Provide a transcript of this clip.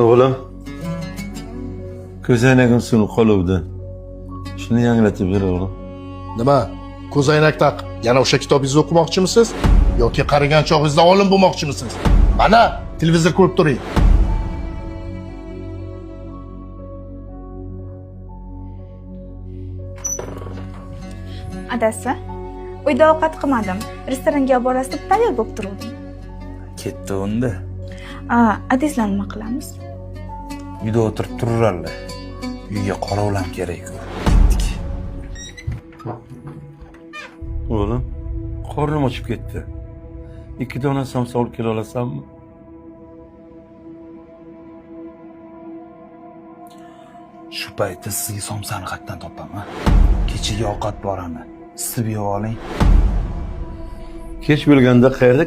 O'g'lim, ko'zoynagim sinib qoluvdi. Shuni yangilatib ber o'g'lim. Nima? Ko'zoynak taq. Yana o'sha kitobingizni o'qimoqchimisiz? Yoki qarigan chog'ingizda olim bo'lmoqchimisiz? Mana, televizor ko'rib turing. Adasi, uyda ovqat qilmadim. Restoranga olib borasiz deb tayyor bo'lib turuvdim. Ketdi unda. Adaslar nima qilamiz? Uyda o'tirib tururlar. Uyga qorovlam kerak-ku. O'g'lim, qornim ochib ketdi. 2 dona samsa olib kela olasanmi? Shu paytda sizga somsani qayerdan topaman? Kechagi ovqat borani isitib yeb oling. Kech bo'lganda qayerda